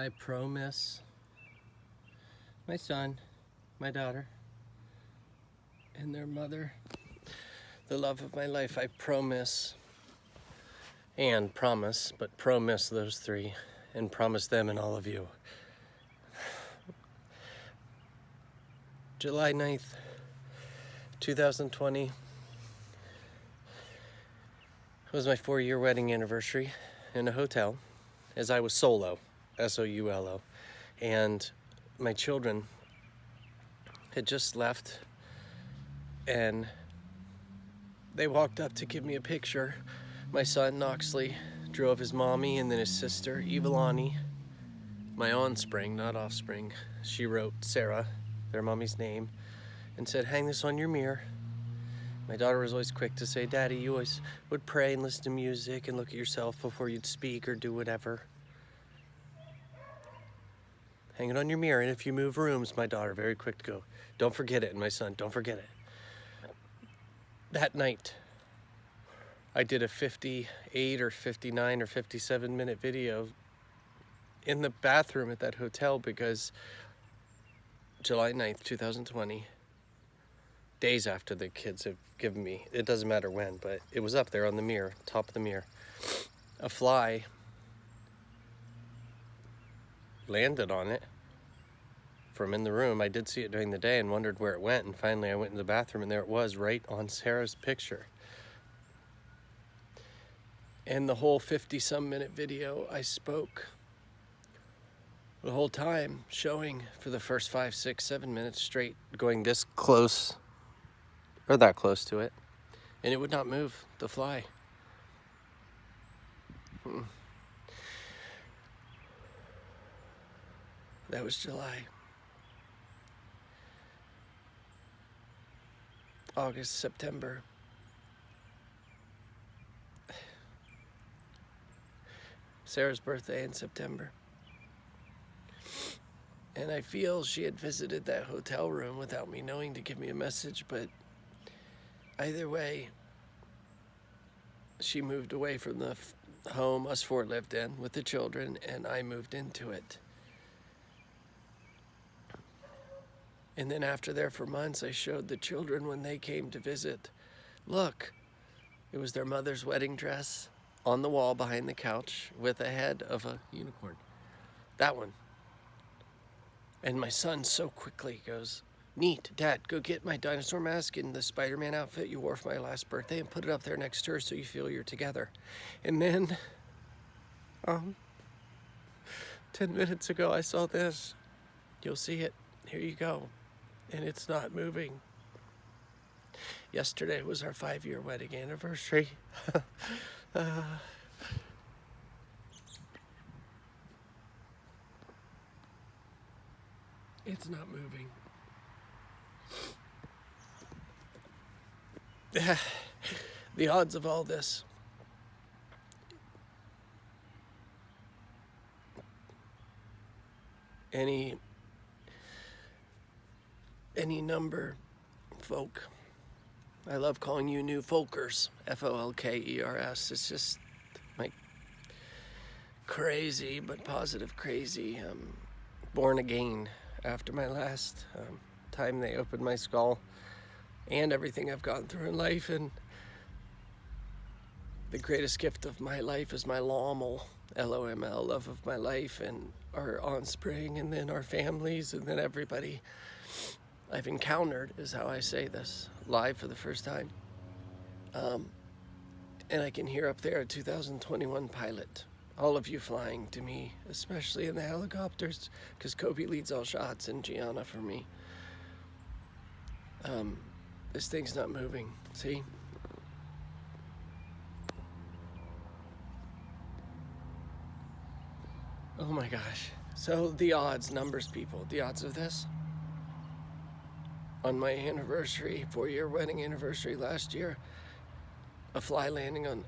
I promise my son, my daughter, and their mother, the love of my life, I promise, and promise, but promise those three, and promise them and all of you. July 9th, 2020 was my 4-year wedding anniversary in a hotel, as I was solo, S-O-U-L-O, and my children had just left, and they walked up to give me a picture. My son, Noxley, drove his mommy and then his sister, Evelani, my onspring, not offspring. She wrote sArAh, their mommy's name, and said, "Hang this on your mirror." My daughter was always quick to say, "Daddy, you always would pray and listen to music and look at yourself before you'd speak or do whatever. Hang it on your mirror, and if you move rooms," my daughter, very quick to go, "don't forget it." And my son, "Don't forget it." That night, I did a 58 or 59 or 57 minute video in the bathroom at that hotel because July 9th, 2020, days after the kids have given me, it doesn't matter when, but it was up there on the mirror, top of the mirror. A fly landed on it from in the room. I did see it during the day and wondered where it went, and finally I went in the bathroom and there it was, right on sArAh's picture. And the whole 50-some minute video, I spoke the whole time, showing for the first 5, 6, 7 minutes straight, going this close or that close to it, and it would not move, the fly. That was July. August, September. sArAh's birthday in September. And I feel she had visited that hotel room without me knowing to give me a message, but either way, she moved away from the home us four lived in with the children, and I moved into it. And then after there for months, I showed the children when they came to visit, look, it was their mother's wedding dress on the wall behind the couch with a head of a unicorn. That one. And my son so quickly goes, "Neat, Dad, go get my dinosaur mask and the Spider-Man outfit you wore for my last birthday and put it up there next to her so you feel you're together." And then, 10 minutes ago, I saw this. You'll see it. Here you go. And it's not moving. Yesterday was our 5-year wedding anniversary. It's not moving. The odds of all this. Any number, folk. I love calling you new folkers, F-O-L-K-E-R-S. It's just like crazy, but positive crazy. Born again after my last time they opened my skull and everything I've gone through in life. And the greatest gift of my life is my LOML, L-O-M-L, love of my life, and our offspring, and then our families, and then everybody I've encountered, is how I say this, live for the first time. And I can hear up there a 2021 pilot, all of you flying to me, especially in the helicopters, because Kobe leads all shots and Gianna for me. This thing's not moving, see? Oh my gosh. So the odds, numbers, people, the odds of this. On my anniversary, 4-year wedding anniversary last year, a fly landing on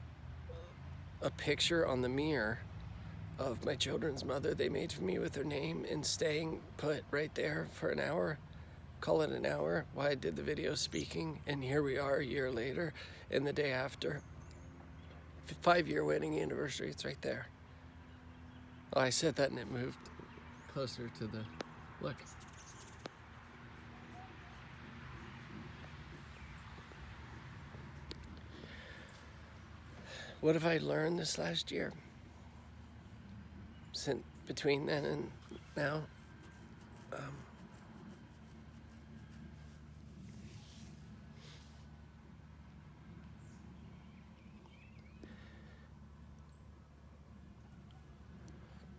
a picture on the mirror of my children's mother they made for me with her name, and staying put right there for an hour, call it an hour, while I did the video speaking, and here we are a year later, and the day after. 5-year wedding anniversary, it's right there. Oh, I said that and it moved. closer to the look. What have I learned this last year? Since between then and now,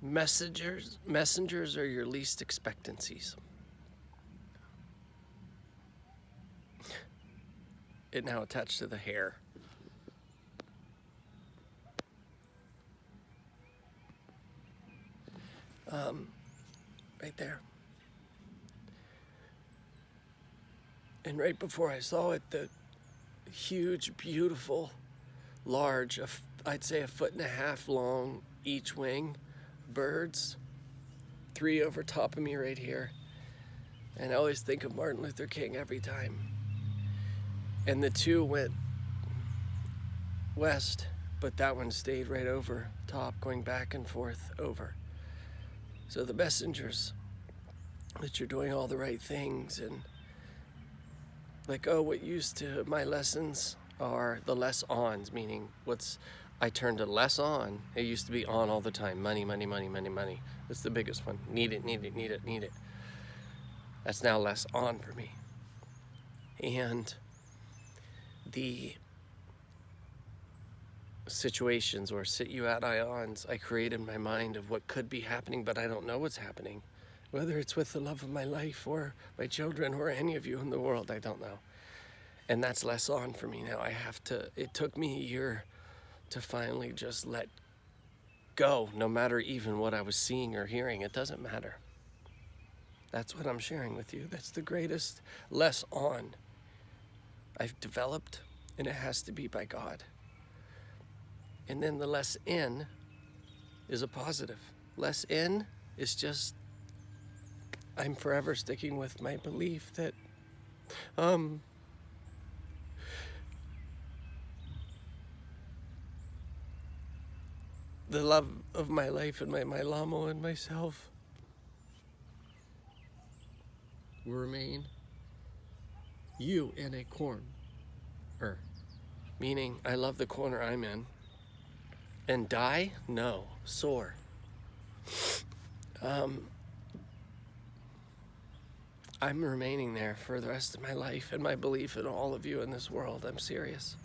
messengers are your least expectancies. It now attached to the hair. Right there. And right before I saw it, the huge, beautiful, large, I'd say 1.5 feet long each wing birds, 3 over top of me right here. And I always think of Martin Luther King every time. And the 2 went west, but that one stayed right over top, going back and forth over. So the messengers that you're doing all the right things, and like, oh, what used to, my lessons are the less ons, meaning I turned to less on. It used to be on all the time. Money, money, money, money, money. That's the biggest one. Need it, need it, need it, need it. That's now less on for me. And the situations or sit you at ions I create in my mind of what could be happening, but I don't know what's happening. Whether it's with the love of my life or my children or any of you in the world, I don't know. And that's less on for me now. It took me a year to finally just let go, no matter even what I was seeing or hearing. It doesn't matter. That's what I'm sharing with you. That's the greatest less on I've developed, and it has to be by God. And then the less in is a positive. Less in is just, I'm forever sticking with my belief that the love of my life and my Lamo and myself will remain you in a corner. Meaning, I love the corner I'm in. And die? No. Soar. I'm remaining there for the rest of my life, and my belief in all of you in this world. I'm serious.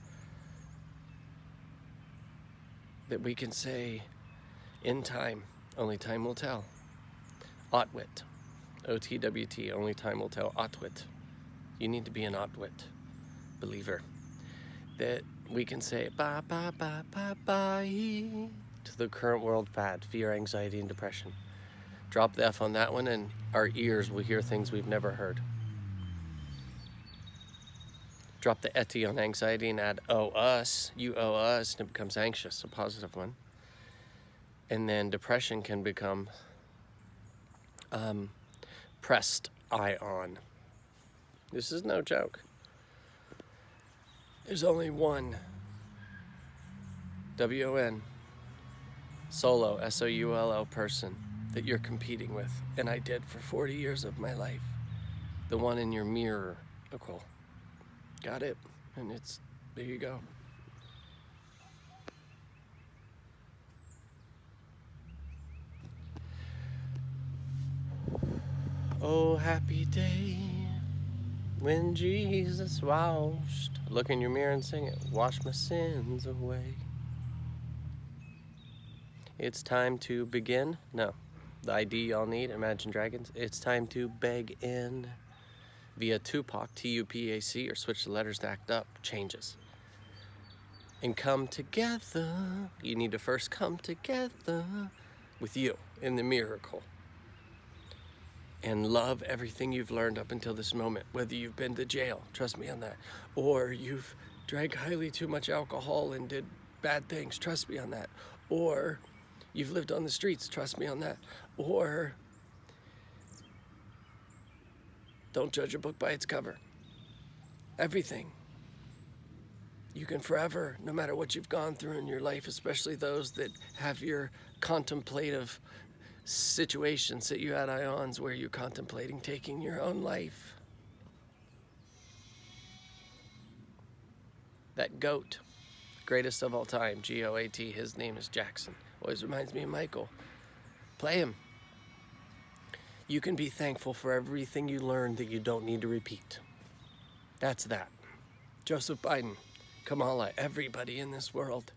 That we can say, in time, only time will tell. Otwit. O-T-W-T, only time will tell. Otwit. You need to be an Otwit believer. That we can say, bye, bye, bye, bye, bye, to the current world fad, fear, anxiety, and depression. Drop the F on that one, and our ears will hear things we've never heard. Drop the eti on anxiety and add owe us, you owe us, and it becomes anxious, a positive one. And then depression can become pressed ion. This is no joke. There's only one W-O-N, solo, S-O-U-L-O person that you're competing with, and I did for 40 years of my life. The one in your mirror. Cool. Got it? And there you go. Oh, happy day when Jesus washed. Look in your mirror and sing it. Wash my sins away. It's time to begin. No, the ID y'all need, Imagine Dragons. It's time to beg in via Tupac, T-U-P-A-C, or switch the letters to act up. Changes. And come together. You need to first come together with you in the miracle. And love everything you've learned up until this moment. Whether you've been to jail, trust me on that. Or you've drank highly too much alcohol and did bad things, trust me on that. Or you've lived on the streets, trust me on that. Or don't judge a book by its cover. Everything. You can forever, no matter what you've gone through in your life, especially those that have your contemplative situations that you had ions where you're contemplating taking your own life. That goat, greatest of all time, G-O-A-T, his name is Jackson. Always reminds me of Michael. Play him. You can be thankful for everything you learned that you don't need to repeat. That's that. Joseph Biden, Kamala, everybody in this world,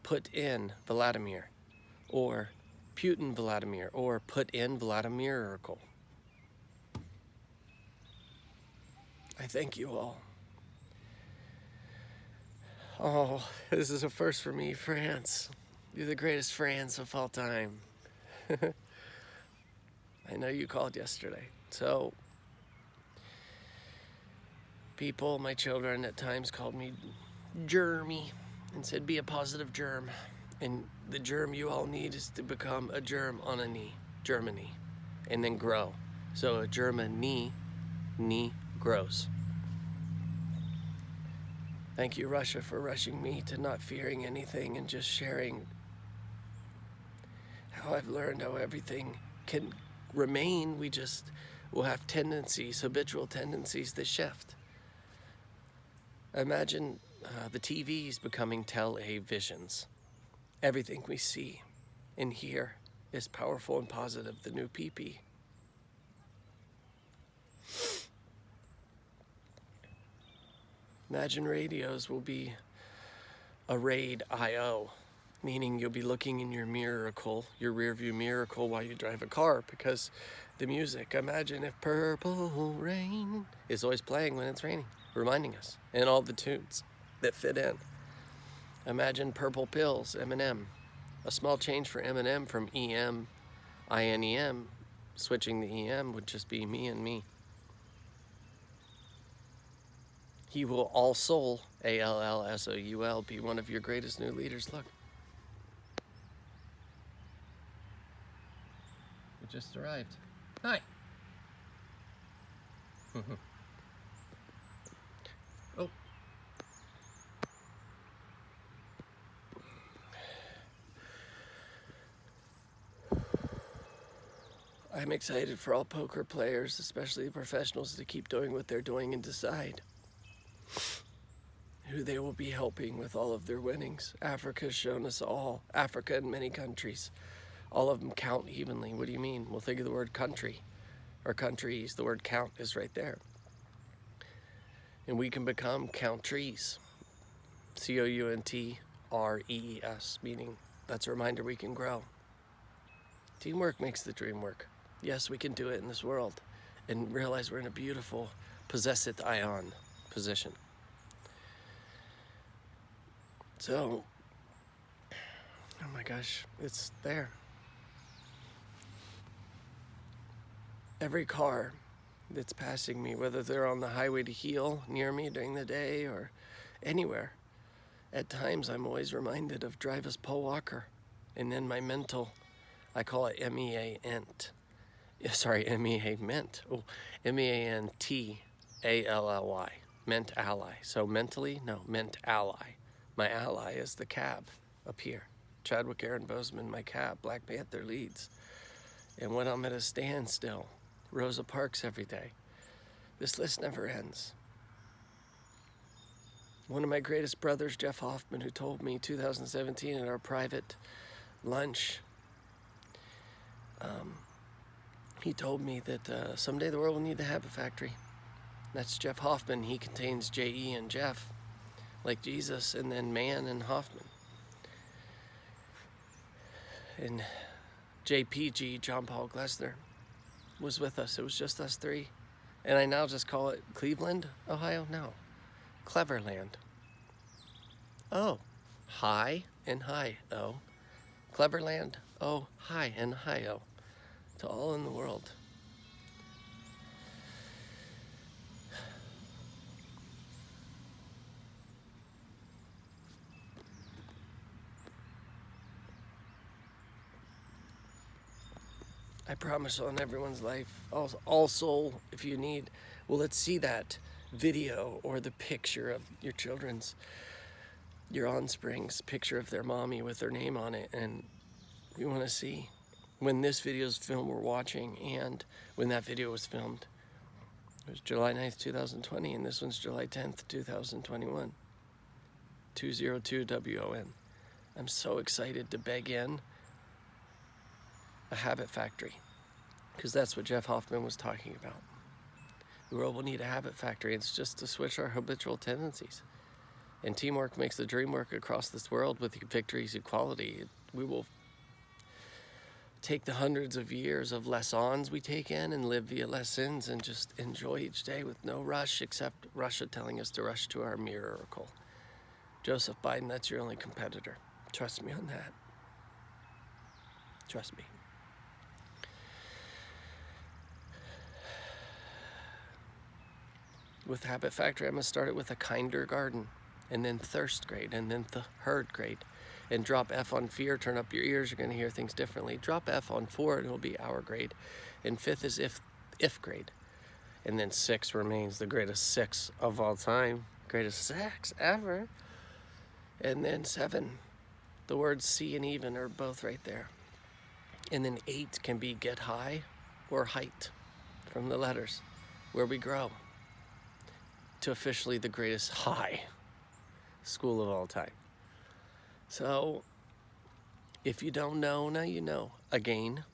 put in Vladimir, or Putin Vladimir, or put in Vladimiracle. I thank you all. Oh, this is a first for me, France. You're the greatest France of all time. I know you called yesterday. So, people, my children, at times called me germy and said, be a positive germ. And the germ you all need is to become a germ on a knee, Germany, and then grow. So a Germany, knee grows. Thank you, Russia, for rushing me to not fearing anything and just sharing how I've learned how everything can remain. We just will have tendencies, habitual tendencies that shift. Imagine the TVs becoming televisions. Everything we see and hear is powerful and positive, the new PP. Imagine radios will be a RAID IO, meaning you'll be looking in your miracle, your rear view miracle while you drive a car, because the music, imagine if Purple Rain is always playing when it's raining, reminding us, and all the tunes that fit in. Imagine Purple Pills, Eminem. A small change for Eminem from EM, INEM, switching the EM would just be me and me. He will all soul, ALLSOUL, be one of your greatest new leaders. Look. It just arrived. Hi. Oh. I'm excited for all poker players, especially the professionals, to keep doing what they're doing and decide who they will be helping with all of their winnings. Africa's shown us all. Africa and many countries. All of them count evenly. What do you mean? Well, think of the word country or countries. The word count is right there. And we can become countries. COUNTREES, meaning that's a reminder we can grow. Teamwork makes the dream work. Yes, we can do it in this world and realize we're in a beautiful possessed ion position. So, oh my gosh, it's there. Every car that's passing me, whether they're on the highway to heal near me during the day or anywhere, at times I'm always reminded of Driver's Paul Walker. And then my mental, I call it MEANT. Sorry, MEAMENT. Oh, MEANTALLY. Ment ally. So mentally, no, ment ally. My ally is the cab up here. Chadwick Aaron Bozeman, my cab. Black Panther leads. And when I'm at a standstill, Rosa Parks every day. This list never ends. One of my greatest brothers, Jeff Hoffman, who told me 2017 at our private lunch, he told me that someday the world will need to have a factory. That's Jeff Hoffman. He contains J.E. and Jeff, like Jesus, and then man and Hoffman. And JPG, John Paul Glessner, was with us. It was just us three. And I now just call it Cleveland, Ohio? No. Cleverland. Oh. Hi and hi-oh. Cleverland, oh, hi and hi-oh. To all in the world. I promise on everyone's life, all soul, if you need. Well, let's see that video or the picture of your children's, your onspring's picture of their mommy with their name on it, and we want to see when this video's film we're watching and when that video was filmed. It was July 9th, 2020, and this one's July 10th, 2021. 202 WON. I'm so excited to begin a habit factory, because that's what Jeff Hoffman was talking about. The world will need a habit factory. It's just to switch our habitual tendencies. And teamwork makes the dream work across this world with victories equality. We will take the hundreds of years of lessons we take in and live via lessons and just enjoy each day with no rush, except Russia telling us to rush to our miracle. Joseph Biden, that's your only competitor. Trust me on that. Trust me. With Habit Factory, I'm going to start it with a kinder garden, and then thirst grade, and then the herd grade. And drop F on fear, turn up your ears, you're going to hear things differently. Drop F on 4, and it'll be our grade. And 5th is if grade. And then 6 remains the greatest 6 of all time. Greatest 6 ever. And then 7, the words see and even are both right there. And then 8 can be get high or height from the letters, where we grow to officially the greatest high school of all time. So, if you don't know, now you know. Again,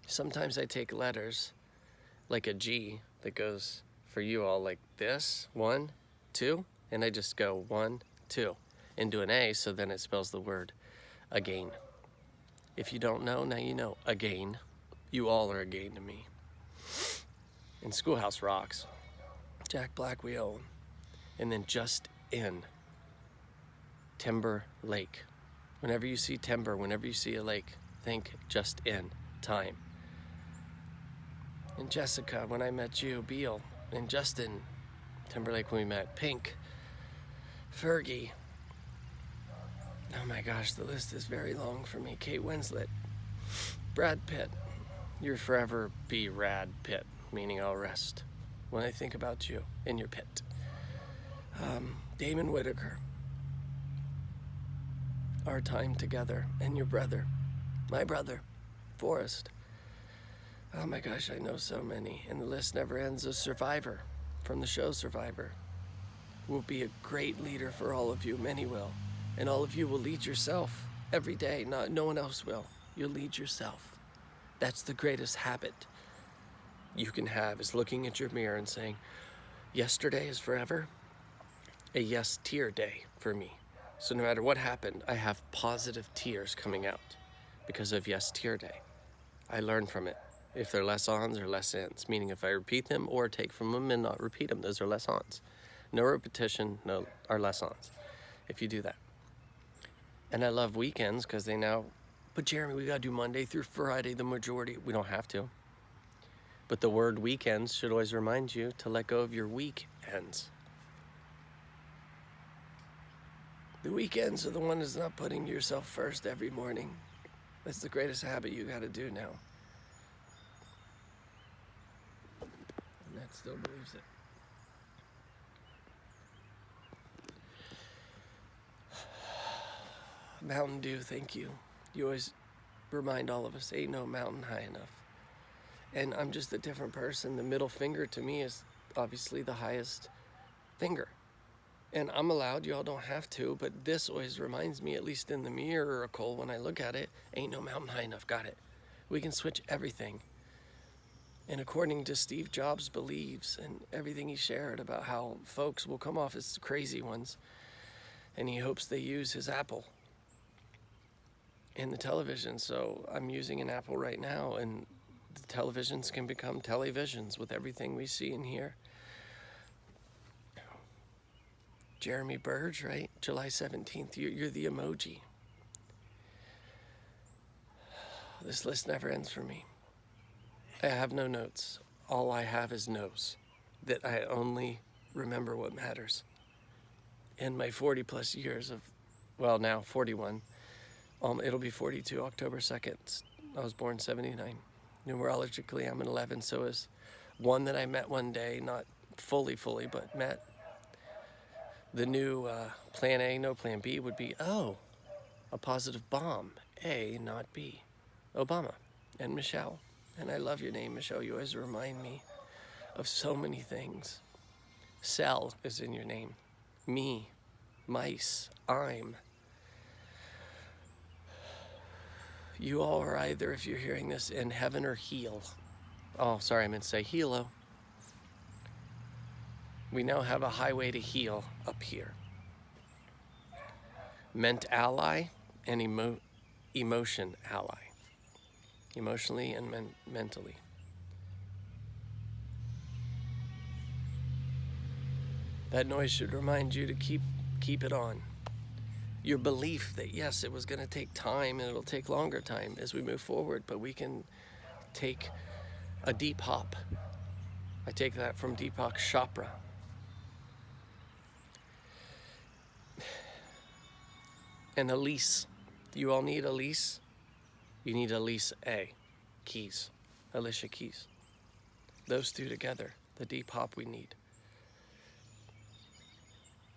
sometimes I take letters like a G that goes for you all like this, 1, 2, and I just go 1, 2, and do an A, so then it spells the word again. If you don't know, now you know. Again, you all are again to me. And Schoolhouse rocks. Jack Black, we own. And then just in. Timber Lake. Whenever you see timber, whenever you see a lake, think just in time. And Jessica, when I met you, Beal, and Justin Timberlake when we met, Pink, Fergie. Oh my gosh, the list is very long for me. Kate Winslet, Brad Pitt. You'll forever be Rad Pitt, meaning I'll rest when I think about you in your pit. Damon Whitaker. Our time together, and your brother, my brother, Forrest. Oh my gosh, I know so many, and the list never ends. A survivor from the show Survivor will be a great leader for all of you. Many will, and all of you will lead yourself every day. No one else will. You'll lead yourself. That's the greatest habit you can have, is looking at your mirror and saying, yesterday is forever a yes tear day for me. So no matter what happened, I have positive tears coming out because of Yes Tear Day. I learn from it. If they're less-ons or less-ins, meaning if I repeat them or take from them and not repeat them, those are less-ons. No repetition, no are less-ons, if you do that. And I love weekends because they now, but Jeremy, we gotta do Monday through Friday, the majority. We don't have to. But the word weekends should always remind you to let go of your weekends. The weekends are the one that's not putting yourself first every morning. That's the greatest habit you got to do now. And that still believes it. Mountain Dew, thank you. You always remind all of us, ain't no mountain high enough. And I'm just a different person. The middle finger to me is obviously the highest finger. And I'm allowed, y'all don't have to, but this always reminds me, at least in the miracle, when I look at it, ain't no mountain high enough, got it. We can switch everything. And according to Steve Jobs' beliefs and everything he shared about how folks will come off as crazy ones, and he hopes they use his Apple in the television. So I'm using an Apple right now, and the televisions can become televisions with everything we see and hear. Jeremy Burge, right? July 17th, you're the emoji. This list never ends for me. I have no notes. All I have is knows, that I only remember what matters. In my 40 plus years of, well, now 41, it'll be 42, October 2nd. I was born 79. Numerologically, I'm an 11, so is one that I met one day, not fully, but met. The new plan A, no plan B would be, oh, a positive bomb, A, not B. Obama and Michelle. And I love your name, Michelle. You always remind me of so many things. Cell is in your name. Me, mice, I'm. You all are either, if you're hearing this, in heaven or heal. Oh, sorry, I meant to say healo. We now have a highway to heal up here. Ment ally and emotion ally. Emotionally and mentally. That noise should remind you to keep it on. Your belief that yes, it was going to take time and it'll take longer time as we move forward, but we can take a deep hop. I take that from Deepak Chopra. And a lease. You all need a lease? You need a lease A. Keys. Alicia Keys. Those two together, the deep hop we need.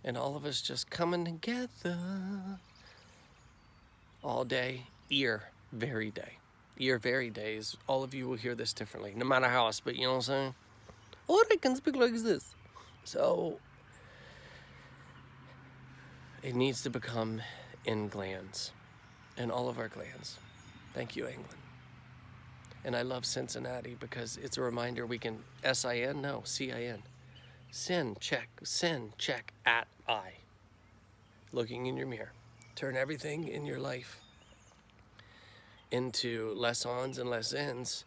And all of us just coming together all day, very day. Very days. All of you will hear this differently, no matter how I speak, you know what I'm saying? Or I can speak like this. So, it needs to become in glands, in all of our glands. Thank you, England. And I love Cincinnati because it's a reminder we can, S-I-N? No, C-I-N. Sin, check, at I. Looking in your mirror. Turn everything in your life into less ons and less ends.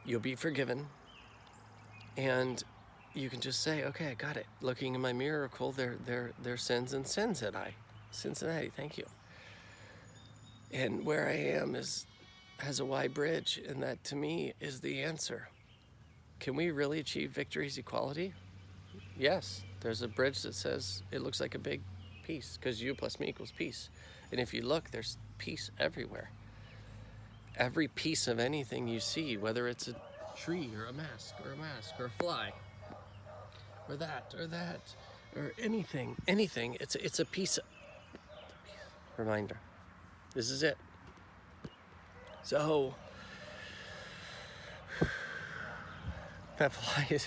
You'll be forgiven. And you can just say, okay, I got it. Looking in my miracle, they're sins and sins at I. Cincinnati, thank you. And where I am has a wide bridge, and that to me is the answer. Can we really achieve victory's equality? Yes, there's a bridge that says it looks like a big piece, because you plus me equals peace. And if you look, there's peace everywhere. Every piece of anything you see, whether it's a tree or a mask or a fly, or that, or anything, it's a piece. Reminder. This is it. So, that fly is,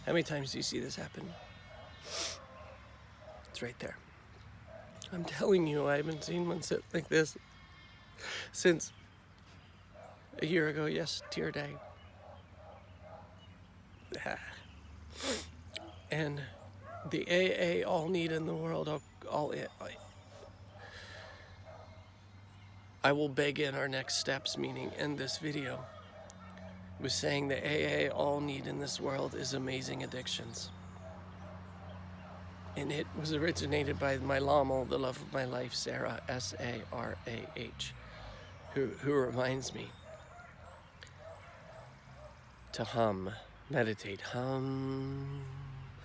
how many times do you see this happen? It's right there. I'm telling you, I haven't seen one sit like this since a year ago, yes, Tear Day. And the AA all need in the world, I will beg in our next steps, meaning end this video, with saying the AA all need in this world is amazing addictions. And it was originated by my Lamo, the love of my life, sArAh, S-A-R-A-H, who reminds me to hum, meditate, hum,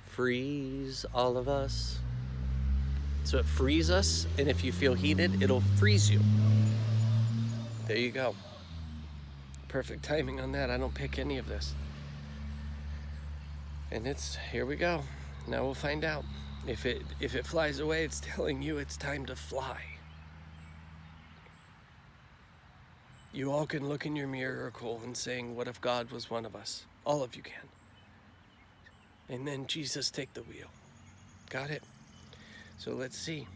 freeze all of us. So it frees us, and if you feel heated, it'll freeze you. There you go. Perfect timing on that. I don't pick any of this. And here we go. Now we'll find out. If it flies away, it's telling you it's time to fly. You all can look in your miracle and saying, what if God was one of us? All of you can. And then Jesus, take the wheel. Got it? So let's see.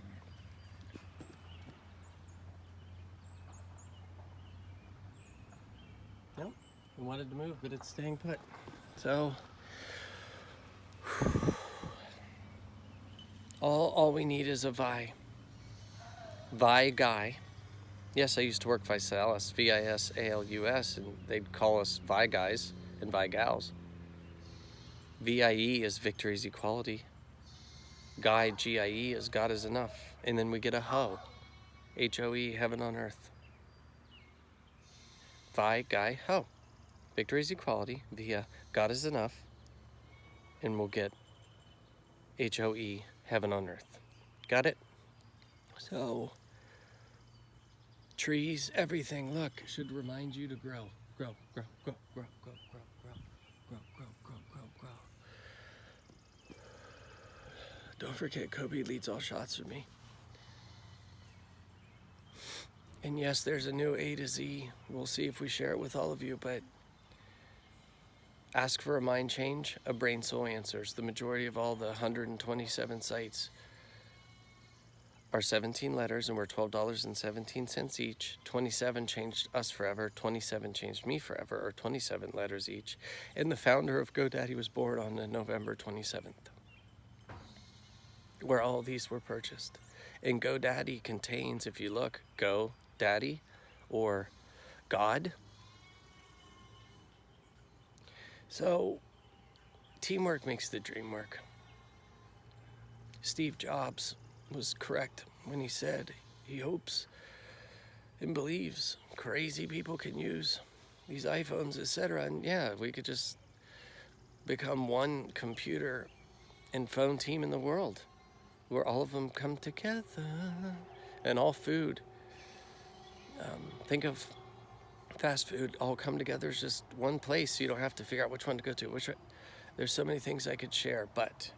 Nope. I wanted to move, but it's staying put. So all we need is a Vi. Vi guy. Yes, I used to work Visalus, V-I-S-A-L-U-S, and they'd call us Vi guys and Vi gals. V-I-E is victory's equality. Guy, G-I-E, is God is enough. And then we get a Ho, H-O-E, heaven on earth. Vi, Guy, Ho. Victory's equality via God is enough. And we'll get H-O-E, heaven on earth. Got it? So, trees, everything, look, should remind you to grow. Grow, grow, grow, grow, grow, grow, grow, grow, grow, grow, grow, grow. Don't forget, Kobe leads all shots for me. And yes, there's a new A to Z. We'll see if we share it with all of you, but ask for a mind change, a brain soul answers. The majority of all the 127 sites are 17 letters, and we're $12.17 each. 27 changed us forever, 27 changed me forever, or 27 letters each. And the founder of GoDaddy was born on November 27th, where all these were purchased. And GoDaddy contains, if you look, GoDaddy or God. So teamwork makes the dream work. Steve Jobs was correct when he said he hopes and believes crazy people can use these iPhones, etc. And yeah, we could just become one computer and phone team in the world where all of them come together. And all food, think of fast food, all come together as just one place, so you don't have to figure out which one to go to. There's so many things I could share, but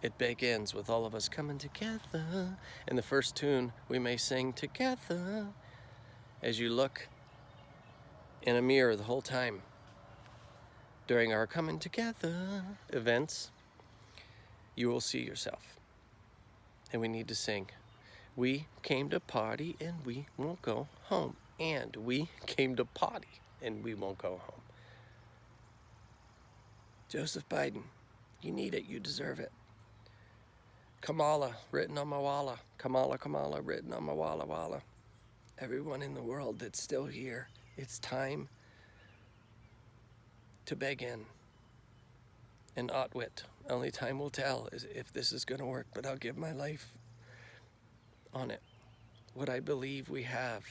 it begins with all of us coming together. And the first tune we may sing together as you look in a mirror the whole time during our coming together events, you will see yourself. And we need to sing, we came to party and we won't go home. And we came to party and we won't go home. Joseph Biden, you need it, you deserve it. Kamala, written on my walla. Kamala, Kamala, written on my walla walla. Everyone in the world that's still here, it's time to beg in. And Otwit, only time will tell if this is going to work, but I'll give my life on it. What I believe we have,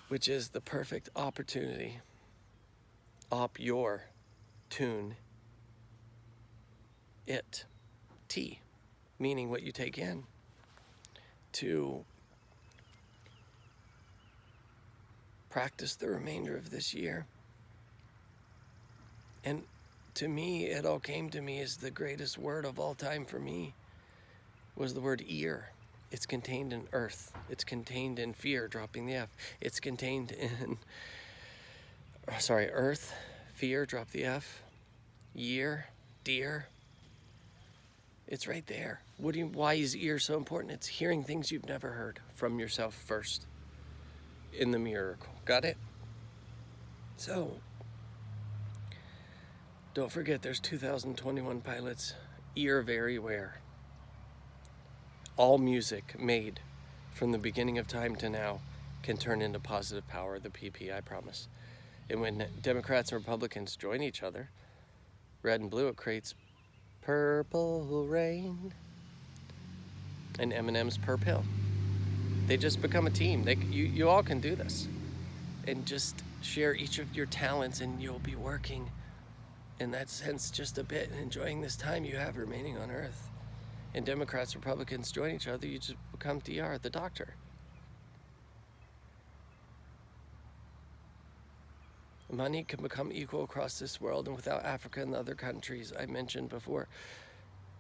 which is the perfect opportunity. Op your tune it. T, meaning what you take in, to practice the remainder of this year. And to me, it all came to me as the greatest word of all time for me was the word ear. It's contained in earth. It's contained in fear, dropping the F. It's contained in, earth, fear, drop the F, year, dear. It's right there. Why is ear so important? It's hearing things you've never heard from yourself first in the miracle. Got it? So, don't forget there's 2021 pilots, ear very aware. All music made from the beginning of time to now can turn into positive power, the PP, I promise. And when Democrats and Republicans join each other, red and blue, it creates purple rain and M&M's per pill. They just become a team. You all can do this. And just share each of your talents and you'll be working in that sense just a bit and enjoying this time you have remaining on earth. And Democrats, Republicans join each other, you just become DR, the doctor. Money can become equal across this world, and without Africa and the other countries I mentioned before,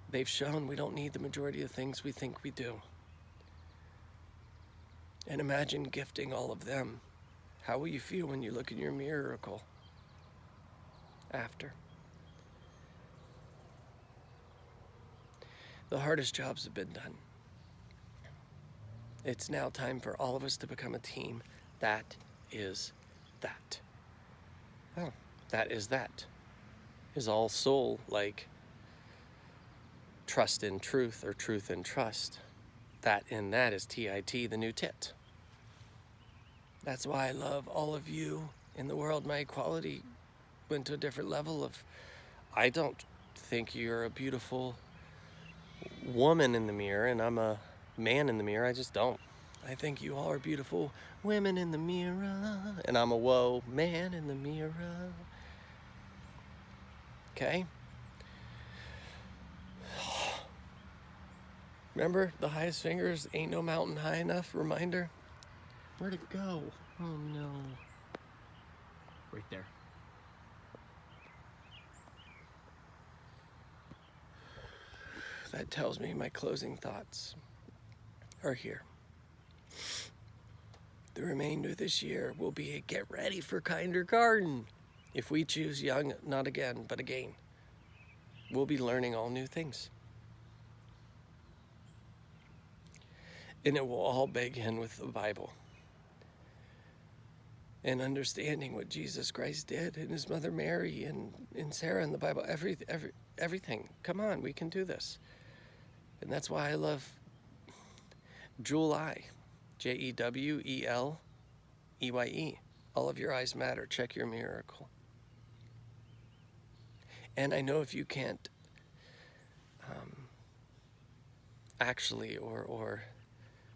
they've shown we don't need the majority of things we think we do. And imagine gifting all of them. How will you feel when you look in your miracle after? The hardest jobs have been done. It's now time for all of us to become a team. That is that. Oh, that is that. Is all soul like trust in truth or truth in trust. That in that is TIT, the new tit. That's why I love all of you in the world. My equality went to a different level of, I don't think you're a beautiful woman in the mirror and I'm a man in the mirror. I just don't. I think you all are beautiful women in the mirror and I'm a whoa man in the mirror. Okay? Remember, the highest fingers ain't no mountain high enough. Reminder. Where'd it go? Oh no. Right there. That tells me my closing thoughts are here. The remainder of this year will be a get ready for kinder garden. If we choose young, not again, but again, we'll be learning all new things. And it will all begin with the Bible. And understanding what Jesus Christ did and his mother Mary and Sarah in the Bible, everything. Come on, we can do this. And that's why I love July, Jeweleye. All of your eyes matter. Check your miracle. And I know if you can't actually or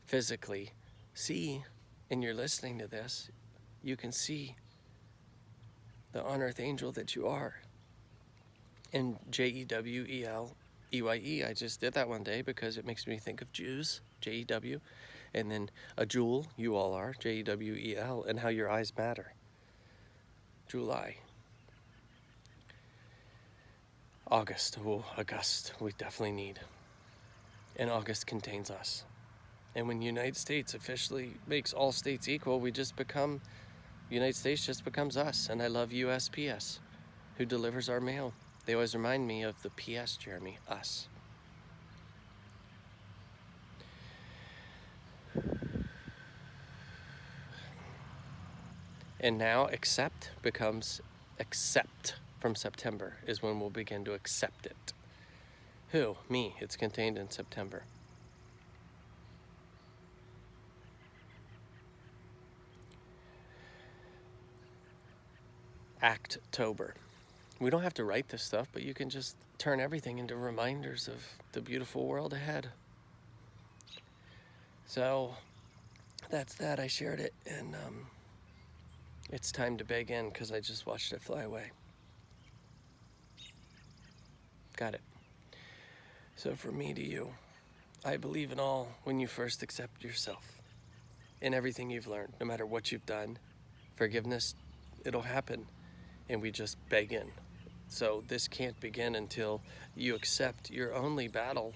physically see, and you're listening to this, you can see the on-earth angel that you are. And Jeweleye, I just did that one day because it makes me think of Jews, Jew, and then a jewel, you all are, Jewel, and how your eyes matter. July. August, we definitely need. And August contains us. And when the United States officially makes all states equal, United States just becomes us. And I love USPS, who delivers our mail. They always remind me of the PS, Jeremy, us. And now accept becomes accept from September is when we'll begin to accept it. Who? Me. It's contained in September. Actober. We don't have to write this stuff, but you can just turn everything into reminders of the beautiful world ahead. So that's that. I shared it, and it's time to beg in because I just watched it fly away. Got it. So from me to you, I believe in all when you first accept yourself in everything you've learned, no matter what you've done. Forgiveness, it'll happen, and we just beg in. So this can't begin until you accept your only battle,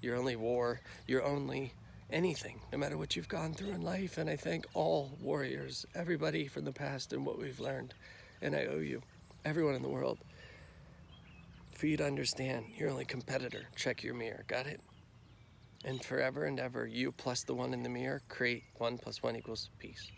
your only war, your only anything, no matter what you've gone through in life. And I thank all warriors, everybody from the past and what we've learned. And I owe you, everyone in the world, for you to understand you're only competitor. Check your mirror. Got it? And forever and ever, you plus the one in the mirror create 1 + 1 = peace.